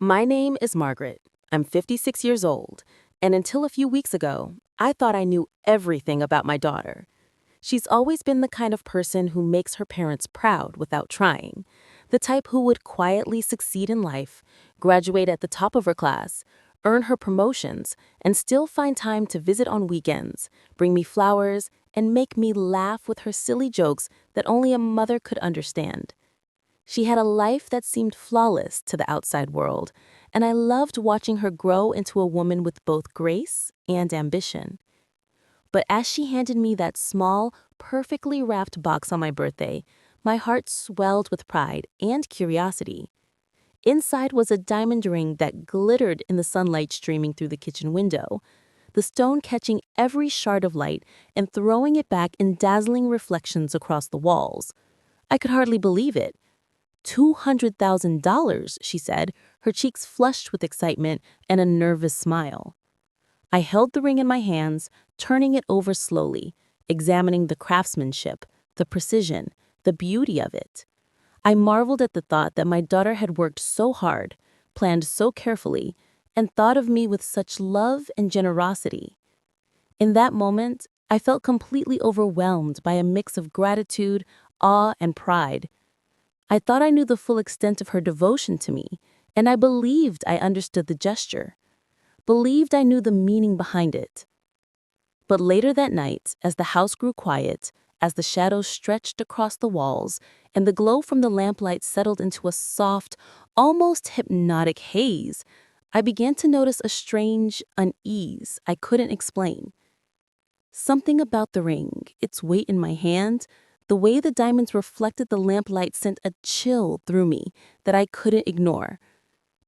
My name is Margaret. I'm 56 years old, and until a few weeks ago, I thought I knew everything about my daughter. She's always been the kind of person who makes her parents proud without trying, the type who would quietly succeed in life, graduate at the top of her class, earn her promotions, and still find time to visit on weekends, bring me flowers, and make me laugh with her silly jokes that only a mother could understand. She had a life that seemed flawless to the outside world, and I loved watching her grow into a woman with both grace and ambition. But as she handed me that small, perfectly wrapped box on my birthday, my heart swelled with pride and curiosity. Inside was a diamond ring that glittered in the sunlight streaming through the kitchen window, the stone catching every shard of light and throwing it back in dazzling reflections across the walls. I could hardly believe it. $200,000, she said, her cheeks flushed with excitement and a nervous smile. I held the ring in my hands, turning it over slowly, examining the craftsmanship, the precision, the beauty of it. I marveled at the thought that my daughter had worked so hard, planned so carefully, and thought of me with such love and generosity. In that moment, I felt completely overwhelmed by a mix of gratitude, awe, and pride. I thought I knew the full extent of her devotion to me, and I believed I understood the gesture, believed I knew the meaning behind it. But later that night, as the house grew quiet, as the shadows stretched across the walls, and the glow from the lamplight settled into a soft, almost hypnotic haze, I began to notice a strange unease I couldn't explain. Something about the ring, its weight in my hand, the way the diamonds reflected the lamplight sent a chill through me that I couldn't ignore.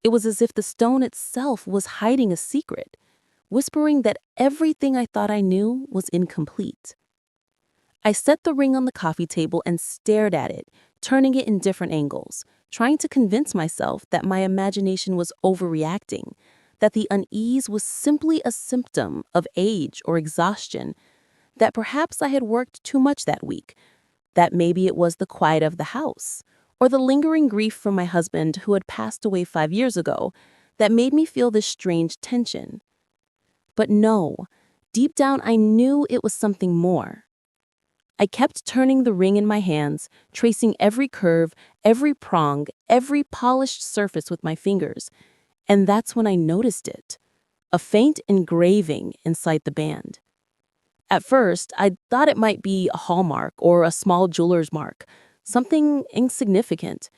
It was as if the stone itself was hiding a secret, whispering that everything I thought I knew was incomplete. I set the ring on the coffee table and stared at it, turning it in different angles, trying to convince myself that my imagination was overreacting, that the unease was simply a symptom of age or exhaustion, that perhaps I had worked too much that week, that maybe it was the quiet of the house, or the lingering grief from my husband who had passed away 5 years ago, that made me feel this strange tension. But no, deep down I knew it was something more. I kept turning the ring in my hands, tracing every curve, every prong, every polished surface with my fingers, and that's when I noticed it. A faint engraving inside the band. At first, I thought it might be a hallmark or a small jeweler's mark, something insignificant.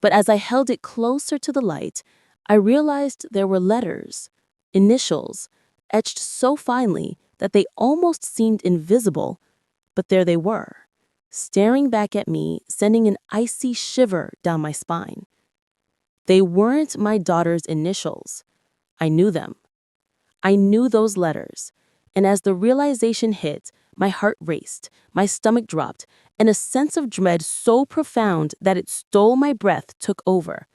But as I held it closer to the light, I realized there were letters, initials, etched so finely that they almost seemed invisible, but there they were, staring back at me, sending an icy shiver down my spine. They weren't my daughter's initials. I knew them. I knew those letters, and as the realization hit, my heart raced, my stomach dropped, and a sense of dread so profound that it stole my breath took over.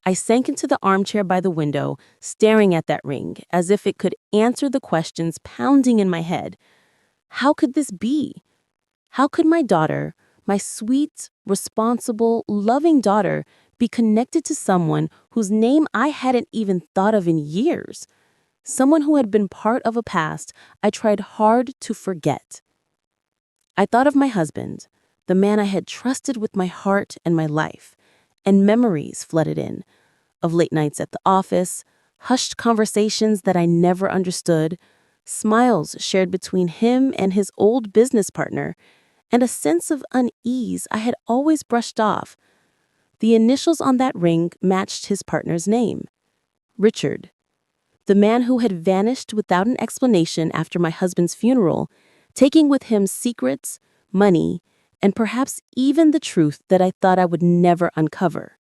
I sank into the armchair by the window, staring at that ring as if it could answer the questions pounding in my head. How could this be? How could my daughter, my sweet, responsible, loving daughter, be connected to someone whose name I hadn't even thought of in years? Someone who had been part of a past I tried hard to forget. I thought of my husband, the man I had trusted with my heart and my life, and memories flooded in, of late nights at the office, hushed conversations that I never understood, smiles shared between him and his old business partner, and a sense of unease I had always brushed off. The initials on that ring matched his partner's name, Richard. The man who had vanished without an explanation after my husband's funeral, taking with him secrets, money, and perhaps even the truth that I thought I would never uncover.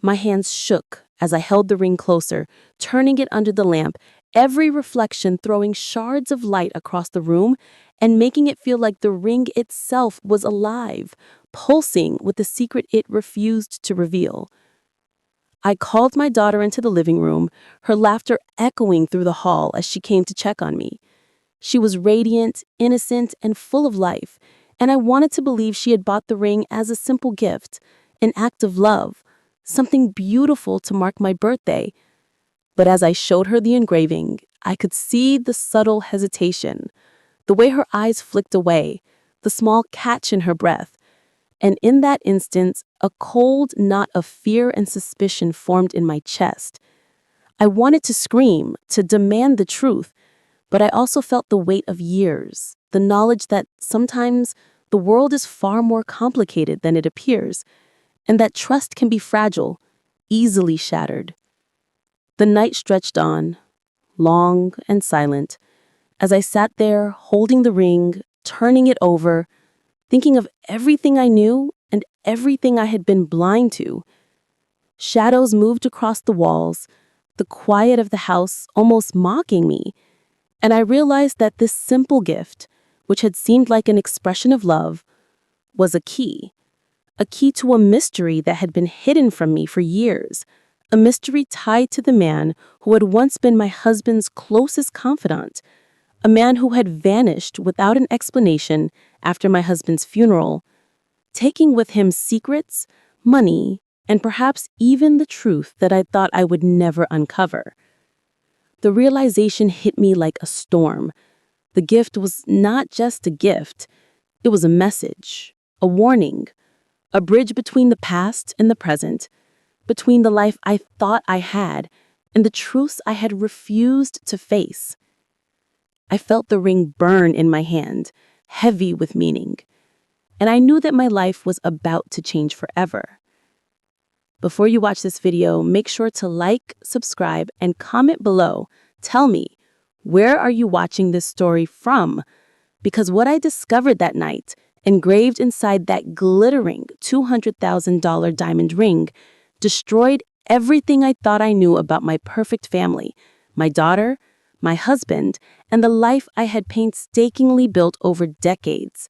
My hands shook as I held the ring closer, turning it under the lamp, every reflection throwing shards of light across the room and making it feel like the ring itself was alive, pulsing with the secret it refused to reveal. I called my daughter into the living room, her laughter echoing through the hall as she came to check on me. She was radiant, innocent, and full of life, and I wanted to believe she had bought the ring as a simple gift, an act of love, something beautiful to mark my birthday. But as I showed her the engraving, I could see the subtle hesitation, the way her eyes flicked away, the small catch in her breath. And in that instant, a cold knot of fear and suspicion formed in my chest. I wanted to scream, to demand the truth, but I also felt the weight of years, the knowledge that sometimes the world is far more complicated than it appears, and that trust can be fragile, easily shattered. The night stretched on, long and silent, as I sat there holding the ring, turning it over, thinking of everything I knew and everything I had been blind to. Shadows moved across the walls, the quiet of the house almost mocking me, and I realized that this simple gift, which had seemed like an expression of love, was a key to a mystery that had been hidden from me for years, a mystery tied to the man who had once been my husband's closest confidant, a man who had vanished without an explanation after my husband's funeral, taking with him secrets, money, and perhaps even the truth that I thought I would never uncover. The realization hit me like a storm. The gift was not just a gift, it was a message, a warning, a bridge between the past and the present, between the life I thought I had and the truths I had refused to face. I felt the ring burn in my hand, heavy with meaning, and I knew that my life was about to change forever. Before you watch this video, make sure to like, subscribe, and comment below. Tell me, where are you watching this story from? Because what I discovered that night, engraved inside that glittering $200,000 diamond ring, destroyed everything I thought I knew about my perfect family, my daughter, my husband, and the life I had painstakingly built over decades.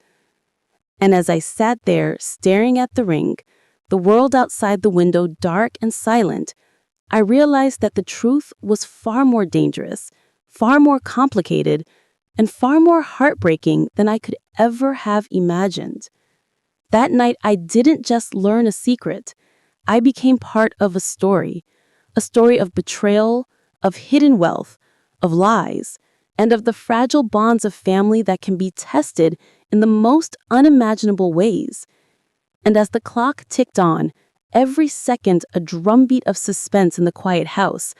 And as I sat there staring at the ring, the world outside the window dark and silent, I realized that the truth was far more dangerous, far more complicated, and far more heartbreaking than I could ever have imagined. That night, I didn't just learn a secret. I became part of a story of betrayal, of hidden wealth, of lies, and of the fragile bonds of family that can be tested in the most unimaginable ways. And as the clock ticked on, every second a drumbeat of suspense in the quiet house,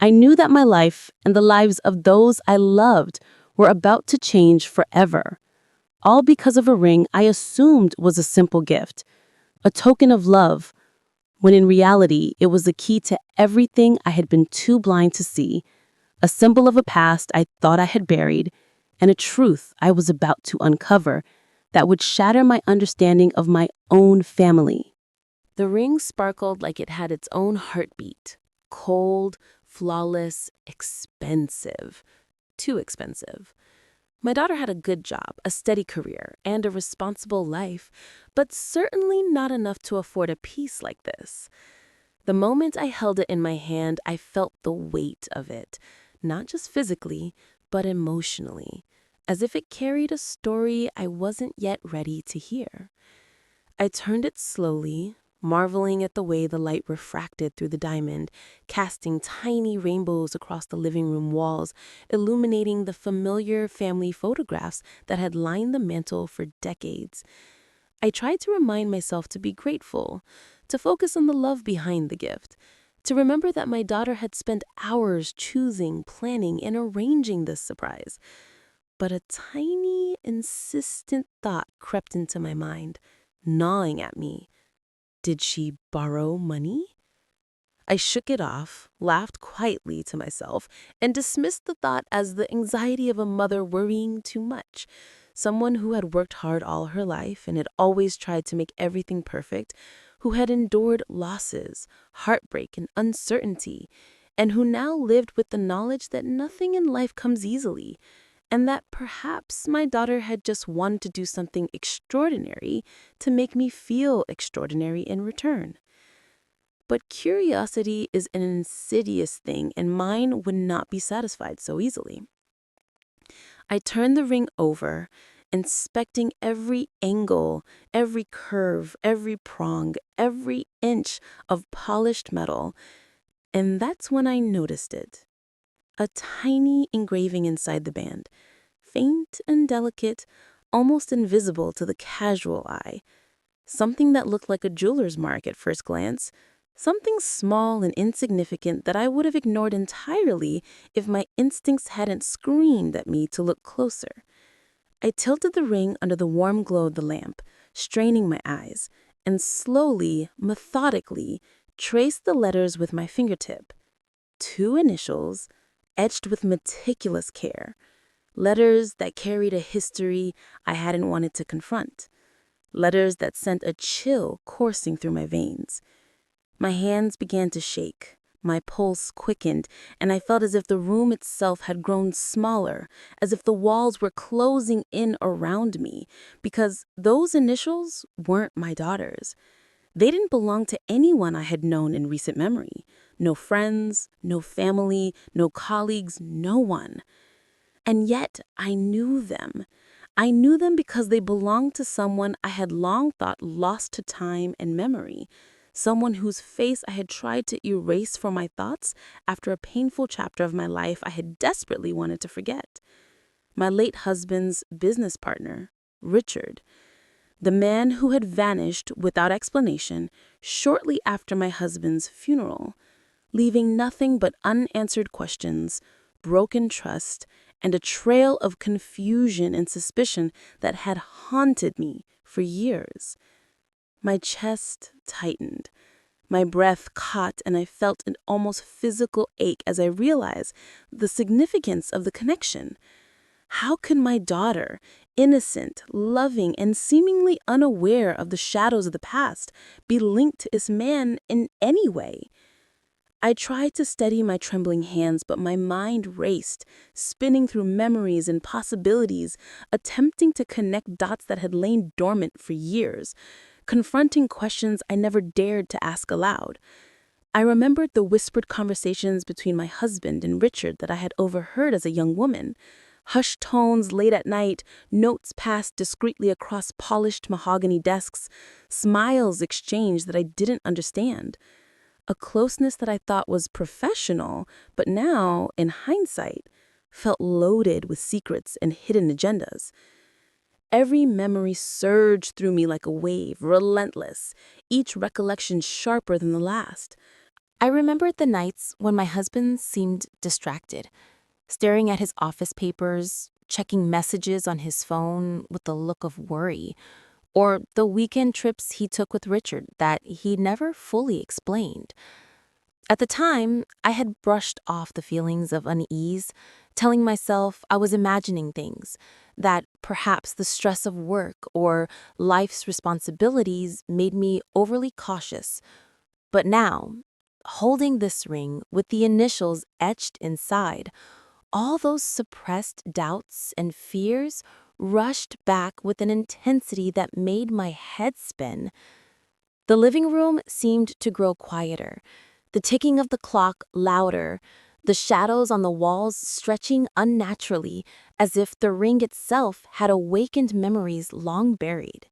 I knew that my life and the lives of those I loved were about to change forever. All because of a ring I assumed was a simple gift, a token of love, when in reality it was the key to everything I had been too blind to see, a symbol of a past I thought I had buried, and a truth I was about to uncover that would shatter my understanding of my own family. The ring sparkled like it had its own heartbeat. Cold, flawless, expensive. Too expensive. My daughter had a good job, a steady career, and a responsible life, but certainly not enough to afford a piece like this. The moment I held it in my hand, I felt the weight of it, not just physically, but emotionally, as if it carried a story I wasn't yet ready to hear. I turned it slowly, marveling at the way the light refracted through the diamond, casting tiny rainbows across the living room walls, illuminating the familiar family photographs that had lined the mantel for decades. I tried to remind myself to be grateful, to focus on the love behind the gift, to remember that my daughter had spent hours choosing, planning, and arranging this surprise. But a tiny, insistent thought crept into my mind, gnawing at me. Did she borrow money? I shook it off, laughed quietly to myself, and dismissed the thought as the anxiety of a mother worrying too much. Someone who had worked hard all her life and had always tried to make everything perfect, who had endured losses, heartbreak, and uncertainty, and who now lived with the knowledge that nothing in life comes easily, and that perhaps my daughter had just wanted to do something extraordinary to make me feel extraordinary in return. But curiosity is an insidious thing, and mine would not be satisfied so easily. I turned the ring over, inspecting every angle, every curve, every prong, every inch of polished metal. And that's when I noticed it. A tiny engraving inside the band, faint and delicate, almost invisible to the casual eye. Something that looked like a jeweler's mark at first glance. Something small and insignificant that I would have ignored entirely if my instincts hadn't screamed at me to look closer. I tilted the ring under the warm glow of the lamp, straining my eyes, and slowly, methodically, traced the letters with my fingertip. 2 initials, etched with meticulous care. Letters that carried a history I hadn't wanted to confront. Letters that sent a chill coursing through my veins. My hands began to shake. My pulse quickened, and I felt as if the room itself had grown smaller, as if the walls were closing in around me, because those initials weren't my daughter's. They didn't belong to anyone I had known in recent memory. No friends, no family, no colleagues, no one. And yet I knew them. I knew them because they belonged to someone I had long thought lost to time and memory, someone whose face I had tried to erase from my thoughts after a painful chapter of my life I had desperately wanted to forget. My late husband's business partner, Richard, the man who had vanished without explanation shortly after my husband's funeral, leaving nothing but unanswered questions, broken trust, and a trail of confusion and suspicion that had haunted me for years. My chest tightened. My breath caught, and I felt an almost physical ache as I realized the significance of the connection. How could my daughter, innocent, loving, and seemingly unaware of the shadows of the past, be linked to this man in any way? I tried to steady my trembling hands, but my mind raced, spinning through memories and possibilities, attempting to connect dots that had lain dormant for years, confronting questions I never dared to ask aloud. I remembered the whispered conversations between my husband and Richard that I had overheard as a young woman. Hushed tones late at night, notes passed discreetly across polished mahogany desks, smiles exchanged that I didn't understand. A closeness that I thought was professional, but now, in hindsight, felt loaded with secrets and hidden agendas. Every memory surged through me like a wave, relentless, each recollection sharper than the last. I remembered the nights when my husband seemed distracted, staring at his office papers, checking messages on his phone with a look of worry, or the weekend trips he took with Richard that he never fully explained. At the time, I had brushed off the feelings of unease, telling myself I was imagining things, that perhaps the stress of work or life's responsibilities made me overly cautious. But now, holding this ring with the initials etched inside, all those suppressed doubts and fears rushed back with an intensity that made my head spin. The living room seemed to grow quieter, the ticking of the clock louder, the shadows on the walls stretching unnaturally, as if the ring itself had awakened memories long buried.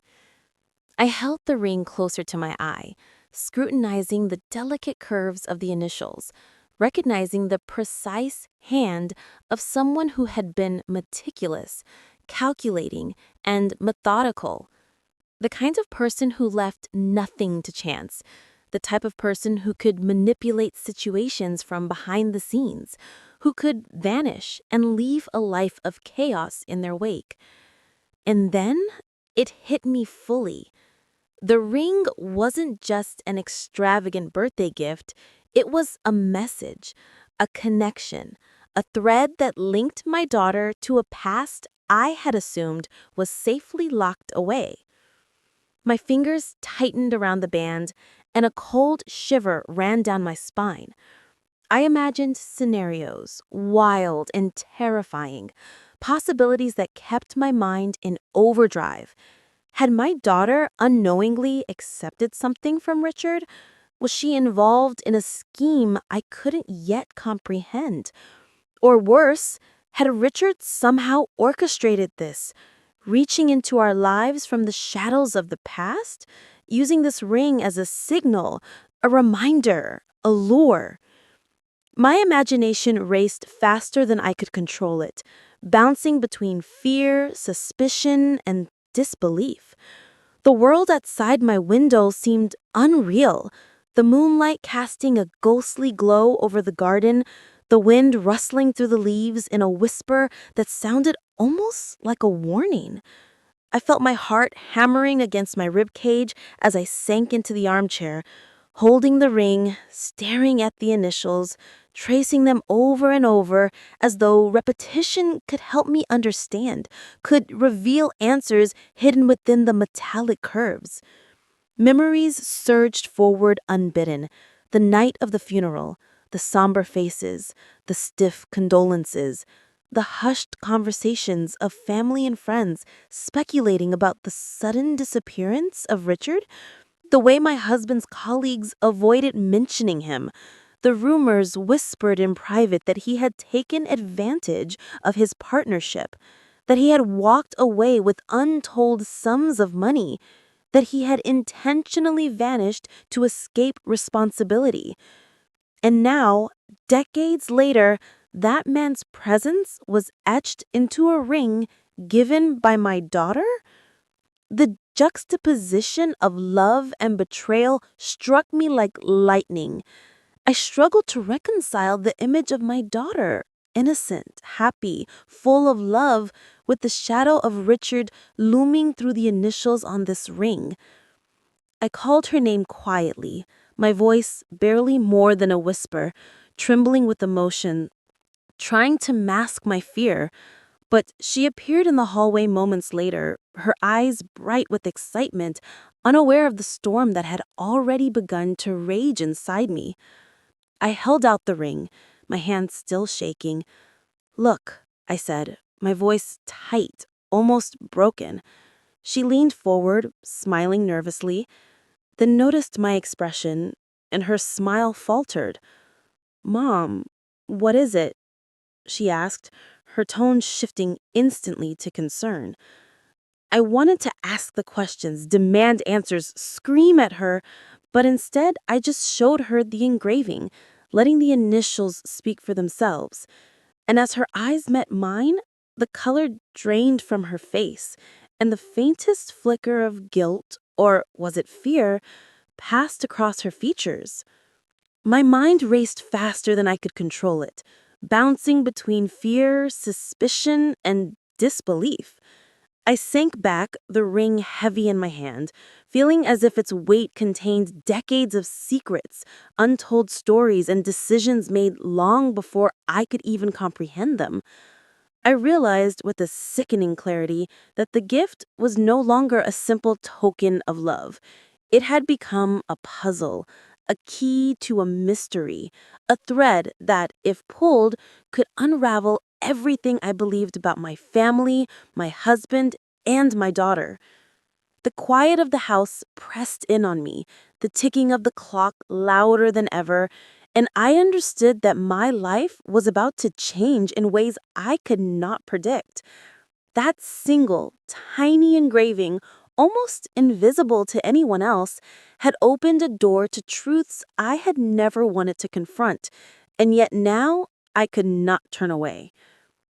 I held the ring closer to my eye, scrutinizing the delicate curves of the initials, recognizing the precise hand of someone who had been meticulous, calculating, and methodical. The kind of person who left nothing to chance. The type of person who could manipulate situations from behind the scenes, who could vanish and leave a life of chaos in their wake. And then it hit me fully. The ring wasn't just an extravagant birthday gift, it was a message, a connection, a thread that linked my daughter to a past I had assumed was safely locked away. My fingers tightened around the band, and a cold shiver ran down my spine. I imagined scenarios, wild and terrifying, possibilities that kept my mind in overdrive. Had my daughter unknowingly accepted something from Richard? Was she involved in a scheme I couldn't yet comprehend? Or worse, had Richard somehow orchestrated this, reaching into our lives from the shadows of the past, using this ring as a signal, a reminder, a lure. My imagination raced faster than I could control it, bouncing between fear, suspicion, and disbelief. The world outside my window seemed unreal, the moonlight casting a ghostly glow over the garden, the wind rustling through the leaves in a whisper that sounded almost like a warning. I felt my heart hammering against my rib cage as I sank into the armchair, holding the ring, staring at the initials, tracing them over and over as though repetition could help me understand, could reveal answers hidden within the metallic curves. Memories surged forward unbidden. The night of the funeral, the somber faces, the stiff condolences, the hushed conversations of family and friends speculating about the sudden disappearance of Richard, the way my husband's colleagues avoided mentioning him, the rumors whispered in private that he had taken advantage of his partnership, that he had walked away with untold sums of money, that he had intentionally vanished to escape responsibility. And now, decades later, that man's presence was etched into a ring given by my daughter? The juxtaposition of love and betrayal struck me like lightning. I struggled to reconcile the image of my daughter, innocent, happy, full of love, with the shadow of Richard looming through the initials on this ring. I called her name quietly, my voice barely more than a whisper, trembling with emotion, trying to mask my fear. But she appeared in the hallway moments later, her eyes bright with excitement, unaware of the storm that had already begun to rage inside me. I held out the ring, my hand still shaking. "Look," I said, my voice tight, almost broken. She leaned forward, smiling nervously, then noticed my expression, and her smile faltered. "Mom, what is it?" she asked, her tone shifting instantly to concern. I wanted to ask the questions, demand answers, scream at her, but instead I just showed her the engraving, letting the initials speak for themselves. And as her eyes met mine, the color drained from her face, and the faintest flicker of guilt, or was it fear, passed across her features. My mind raced faster than I could control it, bouncing between fear, suspicion, and disbelief. I sank back, the ring heavy in my hand, feeling as if its weight contained decades of secrets, untold stories, and decisions made long before I could even comprehend them. I realized with a sickening clarity that the gift was no longer a simple token of love. It had become a puzzle, a key to a mystery, a thread that, if pulled, could unravel everything I believed about my family, my husband, and my daughter. The quiet of the house pressed in on me, the ticking of the clock louder than ever, and I understood that my life was about to change in ways I could not predict. That single, tiny engraving, almost invisible to anyone else, had opened a door to truths I had never wanted to confront, and yet now I could not turn away.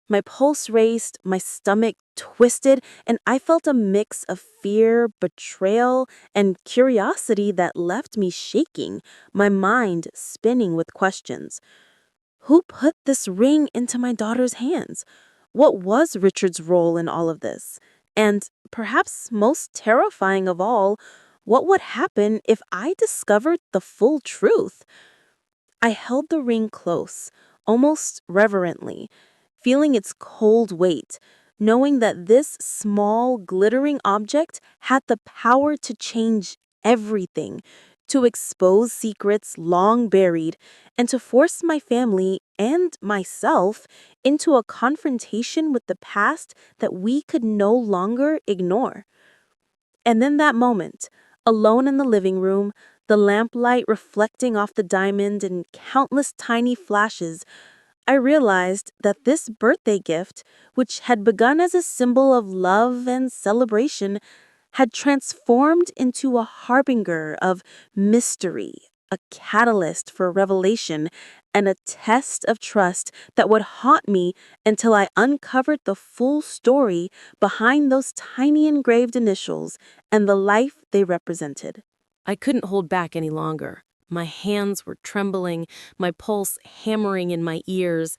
My pulse raced, my stomach twisted, and I felt a mix of fear, betrayal, and curiosity that left me shaking, my mind spinning with questions. Who put this ring into my daughter's hands? What was Richard's role in all of this? And perhaps most terrifying of all, what would happen if I discovered the full truth? I held the ring close, almost reverently, feeling its cold weight, knowing that this small, glittering object had the power to change everything, to expose secrets long buried, and to force my family and myself into a confrontation with the past that we could no longer ignore. And then that moment, alone in the living room, the lamplight reflecting off the diamond in countless tiny flashes, I realized that this birthday gift, which had begun as a symbol of love and celebration, had transformed into a harbinger of mystery, a catalyst for revelation, and a test of trust that would haunt me until I uncovered the full story behind those tiny engraved initials and the life they represented. I couldn't hold back any longer. My hands were trembling, my pulse hammering in my ears,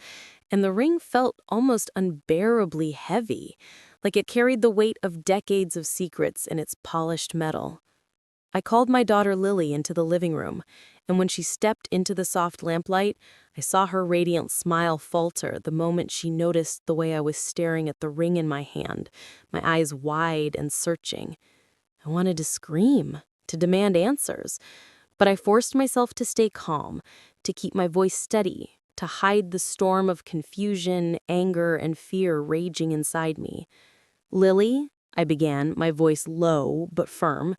and the ring felt almost unbearably heavy, like it carried the weight of decades of secrets in its polished metal. I called my daughter Lily into the living room, and when she stepped into the soft lamplight, I saw her radiant smile falter the moment she noticed the way I was staring at the ring in my hand, my eyes wide and searching. I wanted to scream, to demand answers, but I forced myself to stay calm, to keep my voice steady, to hide the storm of confusion, anger, and fear raging inside me. "Lily," I began, my voice low but firm,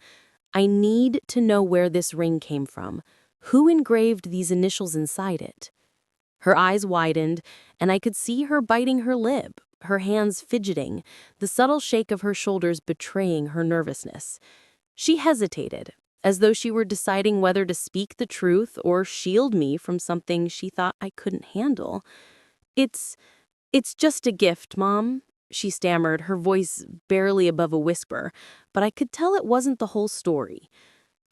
"I need to know where this ring came from. Who engraved these initials inside it?" Her eyes widened, and I could see her biting her lip, her hands fidgeting, the subtle shake of her shoulders betraying her nervousness. She hesitated, as though she were deciding whether to speak the truth or shield me from something she thought I couldn't handle. It's just a gift, Mom," she stammered, her voice barely above a whisper, but I could tell it wasn't the whole story.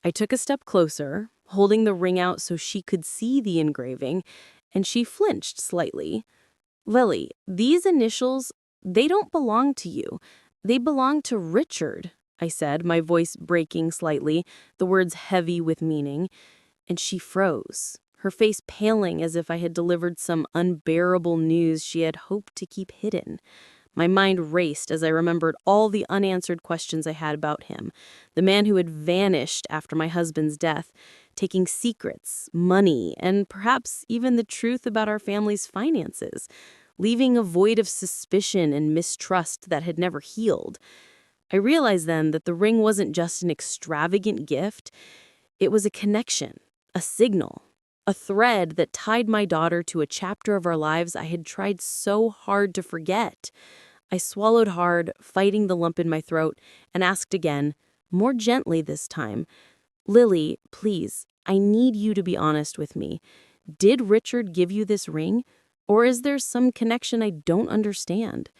I took a step closer, holding the ring out so she could see the engraving, and she flinched slightly. "Lily, these initials, they don't belong to you. They belong to Richard," I said, my voice breaking slightly, the words heavy with meaning. And she froze, her face paling as if I had delivered some unbearable news she had hoped to keep hidden. My mind raced as I remembered all the unanswered questions I had about him, the man who had vanished after my husband's death, taking secrets, money, and perhaps even the truth about our family's finances, leaving a void of suspicion and mistrust that had never healed. I realized then that the ring wasn't just an extravagant gift, it was a connection, a signal, a thread that tied my daughter to a chapter of our lives I had tried so hard to forget. I swallowed hard, fighting the lump in my throat, and asked again, more gently this time, "Lily, please, I need you to be honest with me. Did Richard give you this ring, or is there some connection I don't understand?"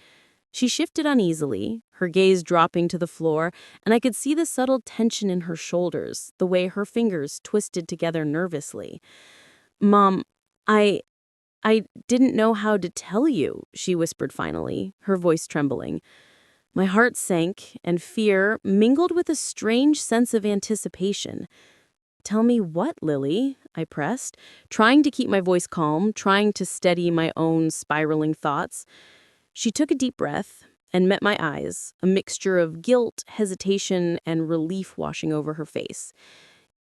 She shifted uneasily, her gaze dropping to the floor, and I could see the subtle tension in her shoulders, the way her fingers twisted together nervously. "Mom, I didn't know how to tell you," she whispered finally, her voice trembling. My heart sank, and fear mingled with a strange sense of anticipation. "Tell me what, Lily?" I pressed, trying to keep my voice calm, trying to steady my own spiraling thoughts. She took a deep breath and met my eyes, a mixture of guilt, hesitation, and relief washing over her face.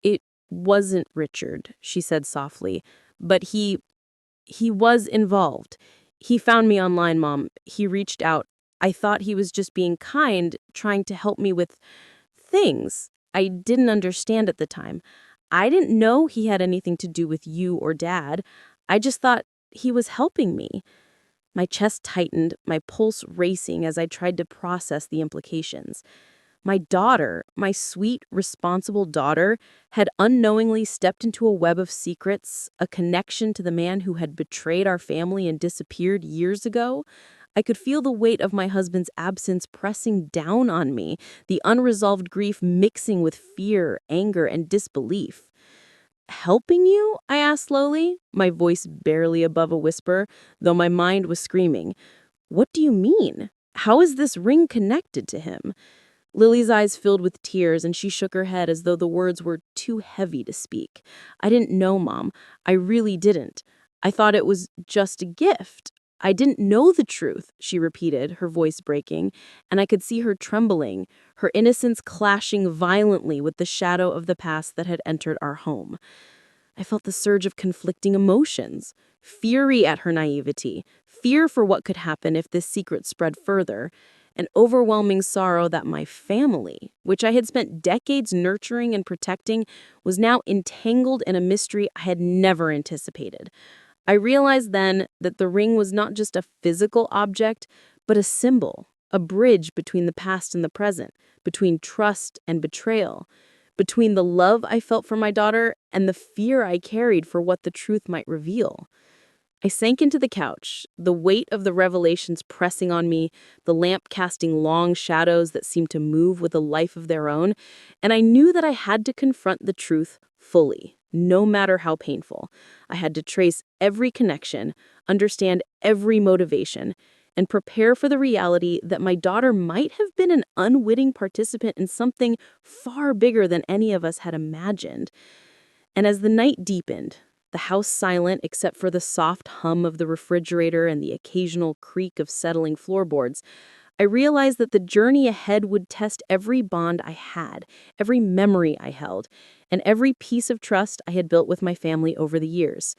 "It wasn't Richard," she said softly, "but he was involved. He found me online, Mom. He reached out. I thought he was just being kind, trying to help me with things I didn't understand at the time. I didn't know he had anything to do with you or Dad. I just thought he was helping me." My chest tightened, my pulse racing as I tried to process the implications. My daughter, my sweet, responsible daughter, had unknowingly stepped into a web of secrets, a connection to the man who had betrayed our family and disappeared years ago. I could feel the weight of my husband's absence pressing down on me, the unresolved grief mixing with fear, anger, and disbelief. "Helping you?" I asked slowly, my voice barely above a whisper, though my mind was screaming. "What do you mean? How is this ring connected to him?" Lily's eyes filled with tears, and she shook her head as though the words were too heavy to speak. "I didn't know, Mom. I really didn't. I thought it was just a gift. I didn't know the truth," she repeated, her voice breaking, and I could see her trembling, her innocence clashing violently with the shadow of the past that had entered our home. I felt the surge of conflicting emotions, fury at her naivety, fear for what could happen if this secret spread further, an overwhelming sorrow that my family, which I had spent decades nurturing and protecting, was now entangled in a mystery I had never anticipated. I realized then that the ring was not just a physical object, but a symbol, a bridge between the past and the present, between trust and betrayal, between the love I felt for my daughter and the fear I carried for what the truth might reveal. I sank into the couch, the weight of the revelations pressing on me, the lamp casting long shadows that seemed to move with a life of their own, and I knew that I had to confront the truth fully, no matter how painful. I had to trace every connection, understand every motivation, and prepare for the reality that my daughter might have been an unwitting participant in something far bigger than any of us had imagined. And as the night deepened, the house silent except for the soft hum of the refrigerator and the occasional creak of settling floorboards, I realized that the journey ahead would test every bond I had, every memory I held, and every piece of trust I had built with my family over the years.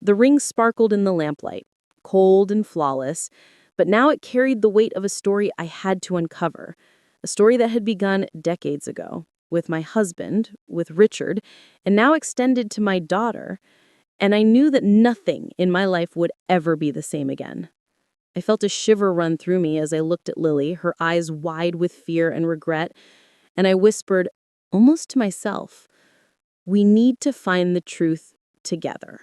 The ring sparkled in the lamplight, cold and flawless, but now it carried the weight of a story I had to uncover, a story that had begun decades ago, with my husband, with Richard, and now extended to my daughter, and I knew that nothing in my life would ever be the same again. I felt a shiver run through me as I looked at Lily, her eyes wide with fear and regret, and I whispered, almost to myself, "We need to find the truth together."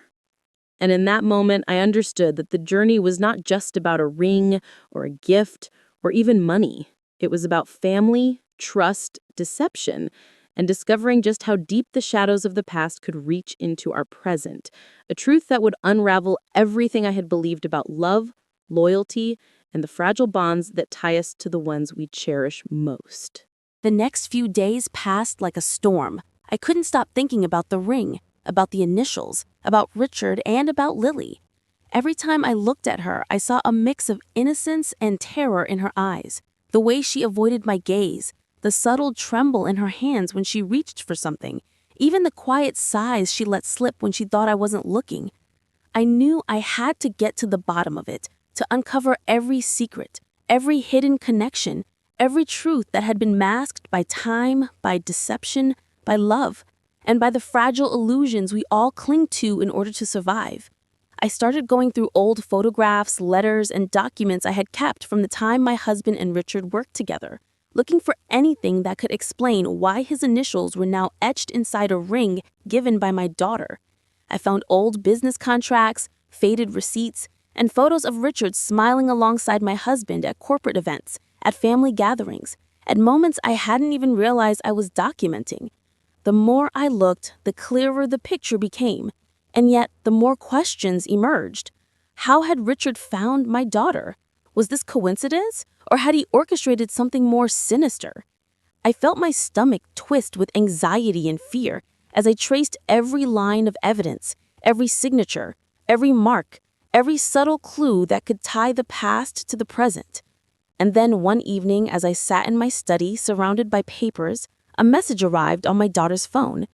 And in that moment, I understood that the journey was not just about a ring or a gift or even money. It was about family, trust, deception, and discovering just how deep the shadows of the past could reach into our present, a truth that would unravel everything I had believed about love, loyalty, and the fragile bonds that tie us to the ones we cherish most. The next few days passed like a storm. I couldn't stop thinking about the ring, about the initials, about Richard, and about Lily. Every time I looked at her, I saw a mix of innocence and terror in her eyes. The way she avoided my gaze, the subtle tremble in her hands when she reached for something, even the quiet sighs she let slip when she thought I wasn't looking. I knew I had to get to the bottom of it, to uncover every secret, every hidden connection, every truth that had been masked by time, by deception, by love, and by the fragile illusions we all cling to in order to survive. I started going through old photographs, letters, and documents I had kept from the time my husband and Richard worked together, looking for anything that could explain why his initials were now etched inside a ring given by my daughter. I found old business contracts, faded receipts, and photos of Richard smiling alongside my husband at corporate events, at family gatherings, at moments I hadn't even realized I was documenting. The more I looked, the clearer the picture became, and yet the more questions emerged. How had Richard found my daughter? Was this coincidence, or had he orchestrated something more sinister? I felt my stomach twist with anxiety and fear as I traced every line of evidence, every signature, every mark, every subtle clue that could tie the past to the present. And then one evening, as I sat in my study surrounded by papers, a message arrived on my daughter's phone.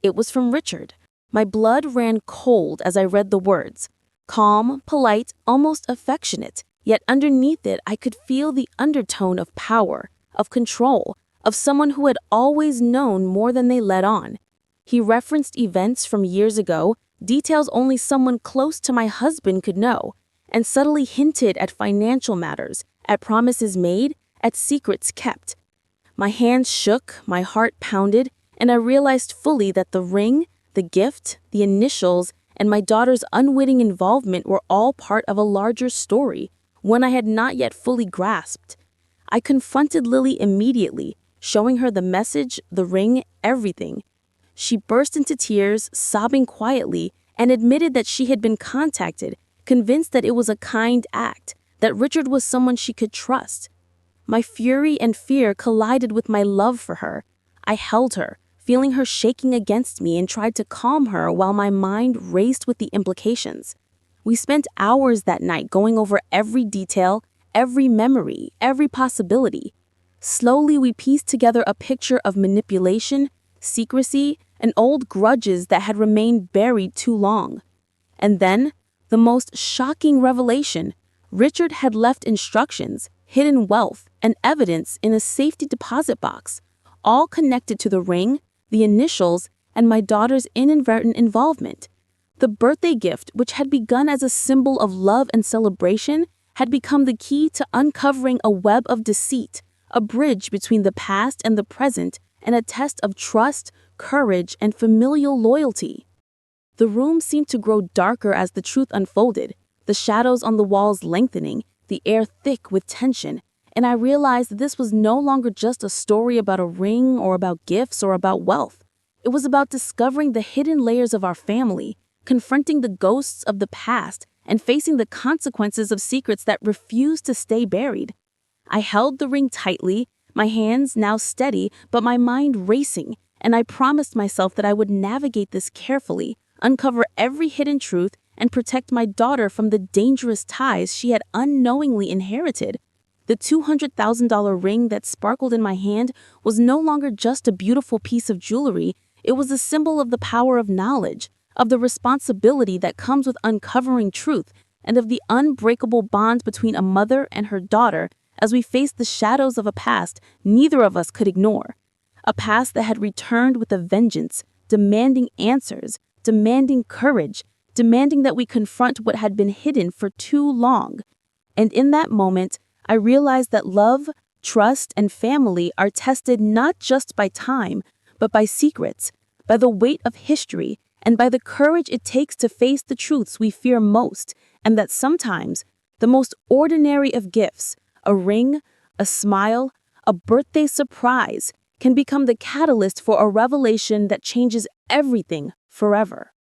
It was from Richard. My blood ran cold as I read the words. Calm, polite, almost affectionate, yet underneath it I could feel the undertone of power, of control, of someone who had always known more than they let on. He referenced events from years ago, details only someone close to my husband could know, and subtly hinted at financial matters, at promises made, at secrets kept. My hands shook, my heart pounded, and I realized fully that the ring, the gift, the initials, and my daughter's unwitting involvement were all part of a larger story, one I had not yet fully grasped. I confronted Lily immediately, showing her the message, the ring, everything. She burst into tears, sobbing quietly, and admitted that she had been contacted, convinced that it was a kind act, that Richard was someone she could trust. My fury and fear collided with my love for her. I held her, feeling her shaking against me, and tried to calm her while my mind raced with the implications. We spent hours that night going over every detail, every memory, every possibility. Slowly, we pieced together a picture of manipulation, secrecy, and old grudges that had remained buried too long. And then, the most shocking revelation: Richard had left instructions, hidden wealth, and evidence in a safety deposit box, all connected to the ring, the initials, and my daughter's inadvertent involvement. The birthday gift, which had begun as a symbol of love and celebration, had become the key to uncovering a web of deceit, a bridge between the past and the present, and a test of trust, courage, and familial loyalty. The room seemed to grow darker as the truth unfolded, the shadows on the walls lengthening, the air thick with tension, and I realized that this was no longer just a story about a ring or about gifts or about wealth. It was about discovering the hidden layers of our family, confronting the ghosts of the past, and facing the consequences of secrets that refused to stay buried. I held the ring tightly, my hands now steady, but my mind racing, and I promised myself that I would navigate this carefully, uncover every hidden truth, and protect my daughter from the dangerous ties she had unknowingly inherited. The $200,000 ring that sparkled in my hand was no longer just a beautiful piece of jewelry, it was a symbol of the power of knowledge, of the responsibility that comes with uncovering truth, and of the unbreakable bond between a mother and her daughter as we faced the shadows of a past neither of us could ignore. A past that had returned with a vengeance, demanding answers, demanding courage, demanding that we confront what had been hidden for too long. And in that moment, I realized that love, trust, and family are tested not just by time, but by secrets, by the weight of history, and by the courage it takes to face the truths we fear most, and that sometimes the most ordinary of gifts, a ring, a smile, a birthday surprise, can become the catalyst for a revelation that changes everything forever.